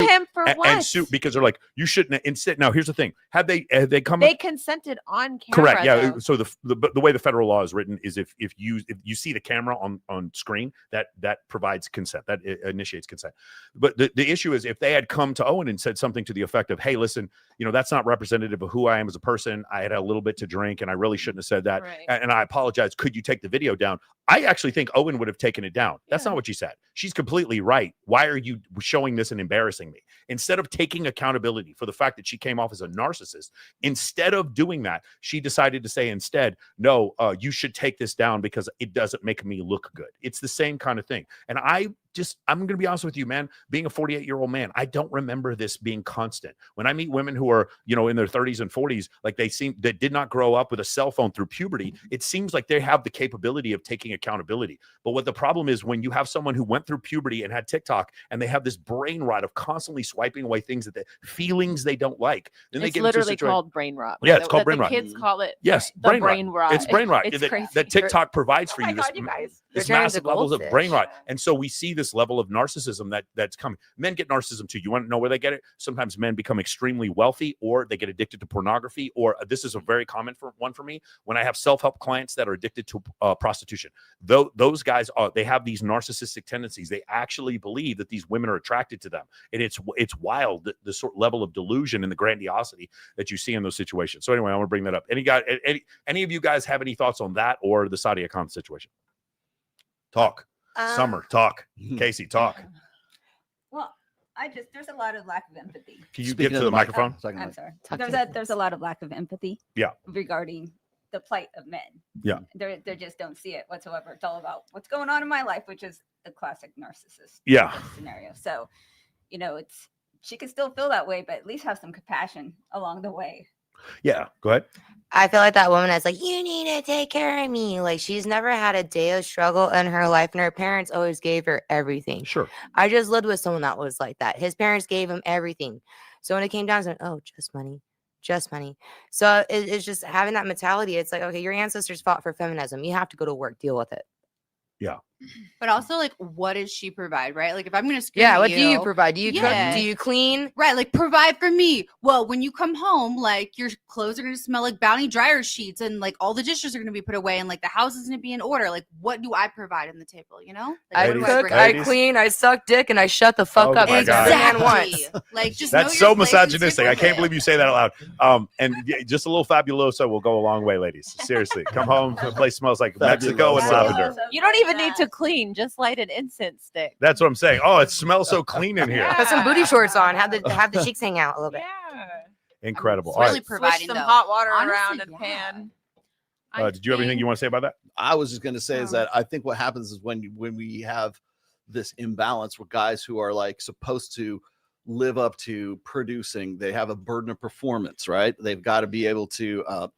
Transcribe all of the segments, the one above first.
him for what? And sue because they're like, you shouldn't. Instead, now here's the thing: had they come? They consented on camera. Correct. Yeah. Though. So the way the federal law is written is if you see the camera on screen, that provides consent, that initiates consent. But the issue is if they had come to Owen and said something to the effect of, hey, listen, that's not representative of who I am as a person. I had a little bit to drink and I really shouldn't have said that. Right. And I apologize. Could you take the video down? I actually think Owen would have taken it down. That's not what she said. She's completely right. Why are you showing this and embarrassing me? Instead of taking accountability for the fact that she came off as a narcissist, instead of doing that, she decided to say instead, no, you should take this down because it doesn't make me look good. It's the same kind of thing. And I'm going to be honest with you, man, being a 48-year-old man, I don't remember this being constant. When I meet women who are, in their 30s and 40s, like that did not grow up with a cell phone through puberty, it seems like they have the capability of taking accountability. But what the problem is when you have someone who went through puberty and had TikTok and they have this brain rot of constantly swiping away things feelings they don't like. Then it's literally called brain rot. Yeah, it's called brain rot. Kids call it brain rot. It's brain rot. It's crazy. That TikTok provides for you. God, you guys. This massive levels of brain rot. And so we see this level of narcissism that's coming. Men get narcissism too. You want to know where they get it? Sometimes men become extremely wealthy, or they get addicted to pornography, or this is a very common one for me when I have self-help clients that are addicted to prostitution. Those guys they have these narcissistic tendencies. They actually believe that these women are attracted to them, and it's wild the sort of level of delusion and the grandiosity that you see in those situations. So anyway, I want to bring that up. Any of you guys have any thoughts on that or the Sadia Khan situation? Talk. Summer, talk. Casey, talk. Well, there's a lot of lack of empathy. Can you get to the microphone? I'm sorry. There's a lot of lack of empathy. Yeah. Regarding the plight of men. Yeah. They just don't see it whatsoever. It's all about what's going on in my life, which is the classic narcissist scenario. So, she can still feel that way, but at least have some compassion along the way. Yeah, go ahead. I feel like that woman is like, you need to take care of me. Like, she's never had a day of struggle in her life, and her parents always gave her everything. Sure. I just lived with someone that was like that. His parents gave him everything. So when it came down to, just money. So it's just having that mentality. It's like, okay, your ancestors fought for feminism. You have to go to work, deal with it. Yeah. But also, like, what does she provide, right? Like, if I'm going to screw what do you provide? Do you cook? Do you clean? Right, like, provide for me. Well, when you come home, like, your clothes are going to smell like Bounty dryer sheets, and, like, all the dishes are going to be put away, and, like, the house is going to be in order. Like, what do I provide on the table, Like, I cook, I clean, I suck dick, and I shut the fuck up. Exactly. Like, just that's so misogynistic. I can't believe you say that out loud. And just a little fabuloso will go a long way, ladies. Seriously. Come home, the place smells like Mexico and lavender. You don't even need to clean, just light an incense stick. That's what I'm saying. Oh, it smells so clean in here. Put some booty shorts on, have the cheeks hang out a little bit. Yeah. Incredible. It's really providing some hot water around and pan. Did you have anything you want to say about that? I was just going to say is that I think what happens is when we have this imbalance with guys who are like supposed to live up to producing, they have a burden of performance, right? They've got to be able to,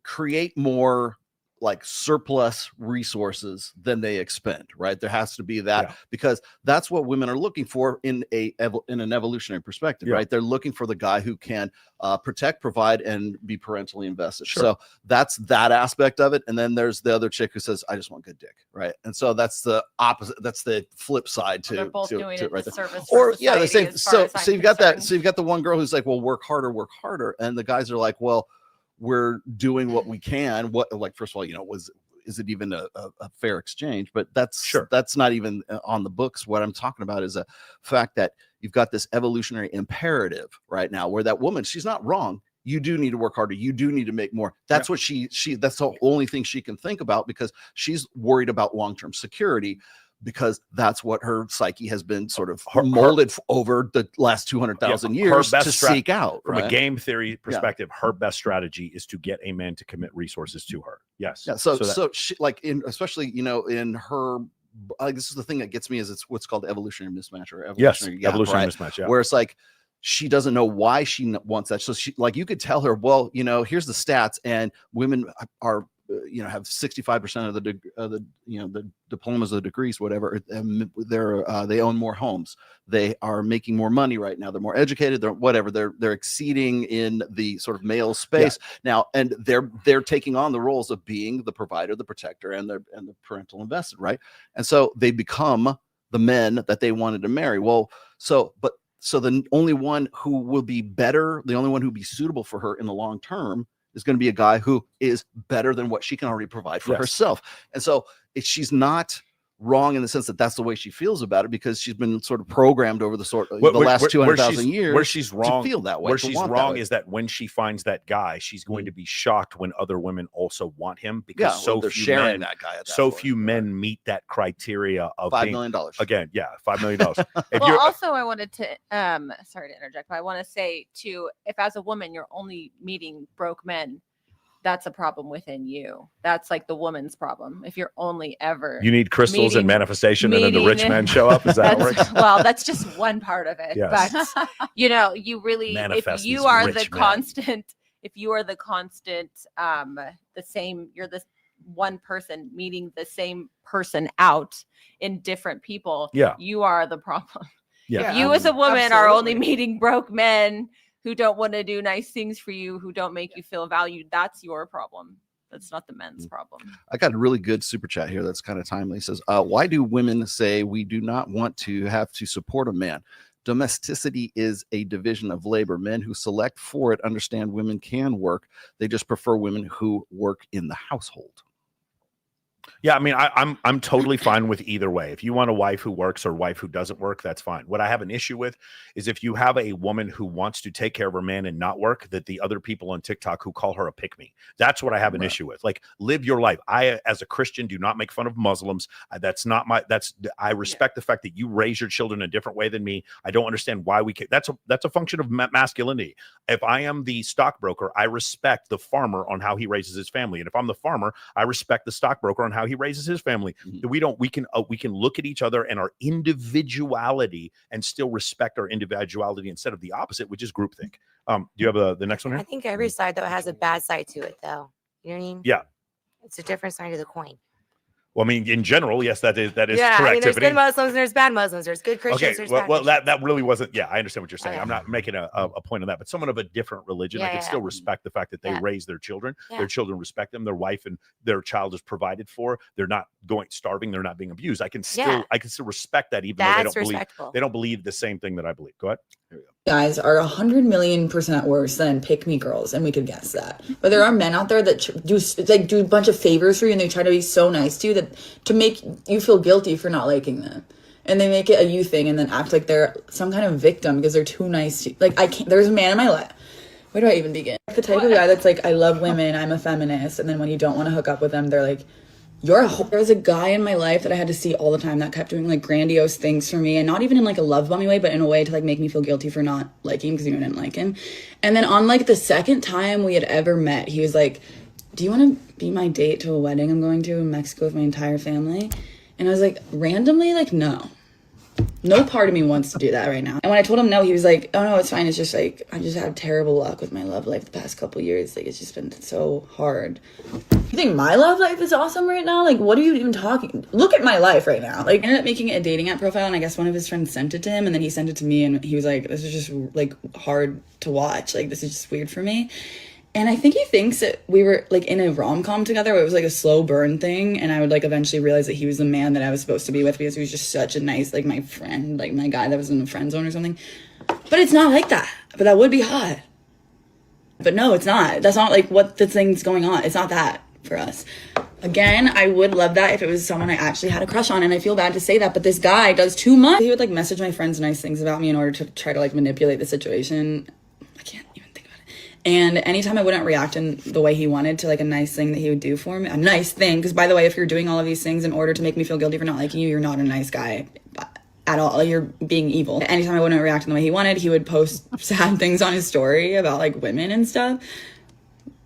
create more like surplus resources than they expend, right? There has to be that because that's what women are looking for in an evolutionary perspective, right? They're looking for the guy who can protect, provide, and be parentally invested. Sure. So that's that aspect of it. And then there's the other chick who says, I just want good dick, right? And so that's the opposite. That's the flip side to, they're both doing it right the service or the same. So you've got that. So you've got the one girl who's like, well, work harder. And the guys are like, well, we're doing what we can. What, like, first of all, is it even a fair exchange? But that's not even on the books. What I'm talking about is a fact that you've got this evolutionary imperative right now where that woman, she's not wrong. You do need to work harder. You do need to make more. That's what that's the only thing she can think about because she's worried about long-term security. Because that's what her psyche has been sort of molded over the last 200,000 years to seek out. From a game theory perspective, her best strategy is to get a man to commit resources to her. Yes. Yeah. So she, like especially in her. This is the thing that gets me is it's what's called evolutionary mismatch or evolutionary gap, evolutionary right? mismatch. Yeah. Where it's like she doesn't know why she wants that. So she you could tell her, well, here's the stats, and women are. Have 65% of the diplomas, the degrees, whatever. They own more homes. They are making more money right now. They're more educated. They're exceeding in the sort of male space now, and they're taking on the roles of being the provider, the protector, and the parental invested, right? And so they become the men that they wanted to marry. Well, so the only one who will be better, the only one who will be suitable for her in the long term is going to be a guy who is better than what she can already provide for herself. And so she's not wrong in the sense that that's the way she feels about it, because she's been sort of programmed over the last 200,000 years. Where she's wrong, to feel that way. Where she's wrong is that when she finds that guy, she's going to be shocked when other women also want him, because they're sharing that guy. So few men meet that criteria of $5 million. Again, $5 million. Well, also I wanted to sorry to interject, but I want to say too, if as a woman you're only meeting broke men, that's a problem within you. That's like the woman's problem. If you're only ever you need crystals and manifestation, and then the rich men show up. Is that how it works? Well, that's just one part of it. Yes. But you really, Manifest if you these are rich the men. constant, if you are the constant, the same, you're this one person meeting the same person out in different people. Yeah. You are the problem. Yeah. If you as a woman are only absolutely. meeting broke men who don't want to do nice things for you, who don't make you feel valued, that's your problem. That's not the men's problem. I got a really good super chat here that's kind of timely. It says, why do women say we do not want to have to support a man? Domesticity is a division of labor. Men who select for it understand women can work. They just prefer women who work in the household. Yeah, I mean, I'm totally fine with either way. If you want a wife who works or a wife who doesn't work, that's fine. What I have an issue with is if you have a woman who wants to take care of her man and not work, that the other people on TikTok who call her a pick-me. That's what I have an issue with. Like, live your life. I, as a Christian, do not make fun of Muslims. I respect the fact that you raise your children a different way than me. I don't understand why we can. That's a function of masculinity. If I am the stockbroker, I respect the farmer on how he raises his family. And if I'm the farmer, I respect the stockbroker on how he raises his family. We can look at each other and our individuality and still respect our individuality instead of the opposite, which is groupthink. Do you have the next one here? I think every side though has a bad side to it though. You know what I mean? Yeah. It's a different side of the coin. Well, I mean, in general, yes, that is correct. I mean, there's Tiffany. good Muslims, there's bad Muslims, there's good Christians, Okay, there's well, bad well Christians. that really wasn't. Yeah, I understand what you're saying. Okay. I'm not making a point on that, but someone of a different religion, I Yeah, can yeah. still respect the fact that they Yeah. raise their children. Yeah. Their children respect them. Their wife and their child is provided for. They're not going starving. They're not being abused. I can still respect that, even though That's they don't respectable. believe the same thing that I believe. Go ahead. Here we go. Guys are 100,000,000% worse than pick me girls, and we could guess that. But there are men out there that do a bunch of favors for you, and they try to be so nice to you that to make you feel guilty for not liking them, and they make it a you thing, and then act like they're some kind of victim because they're too nice to. Like I can't. There's a man in my life. Where do I even begin? The type of guy that's like, I love women, I'm a feminist, and then when you don't want to hook up with them, they're like, there was a guy in my life that I had to see all the time that kept doing like grandiose things for me, and not even in like a love bombing way, but in a way to like make me feel guilty for not liking him because you didn't like him. And then on like the second time we had ever met, he was like, do you want to be my date to a wedding I'm going to in Mexico with my entire family? And I was like, randomly, like, no part of me wants to do that right now. And when I told him no, he was like, oh no, it's fine. It's just like, I just had terrible luck with my love life the past couple years. Like, it's just been so hard. You think my love life is awesome right now? Like, what are you even talking? Look at my life right now. Like, I ended up making a dating app profile, and I guess one of his friends sent it to him, and then he sent it to me, and he was like, this is just like hard to watch. Like, this is just weird for me. And I think he thinks that we were like in a rom-com together where it was like a slow burn thing, and I would like eventually realize that he was the man that I was supposed to be with because he was just such a nice, like my friend, like my guy that was in the friend zone or something. But it's not like that. But that would be hot. But no, it's not. That's not like what the thing's going on. It's not that for us. Again, I would love that if it was someone I actually had a crush on, and I feel bad to say that, but this guy does too much. He would like message my friends nice things about me in order to try to like manipulate the situation. I can't even think about it. And anytime I wouldn't react in the way he wanted to like a nice thing that he would do for me, a nice thing, because by the way, if you're doing all of these things in order to make me feel guilty for not liking you, you're not a nice guy at all. You're being evil. Anytime I wouldn't react in the way he wanted, he would post sad things on his story about like women and stuff.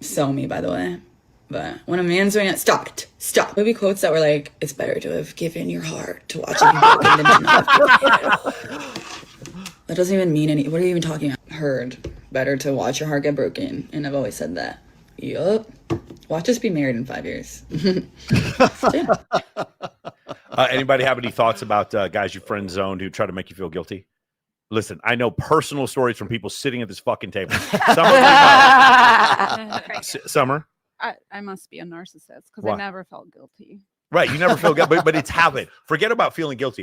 So me, by the way. But when a man's doing it, stop it. Stop. Maybe quotes that were like, it's better to have given your heart to watching it broken than to not have given it. That doesn't even mean any. What are you even talking about? Heard. Better to watch your heart get broken. And I've always said that. Yup. Watch us be married in 5 years. Anybody have any thoughts about guys you friend zoned who try to make you feel guilty? Listen, I know personal stories from people sitting at this fucking table. Summer? I must be a narcissist because Why? I never felt guilty. Right, you never feel guilty, but it's habit. Forget about feeling guilty.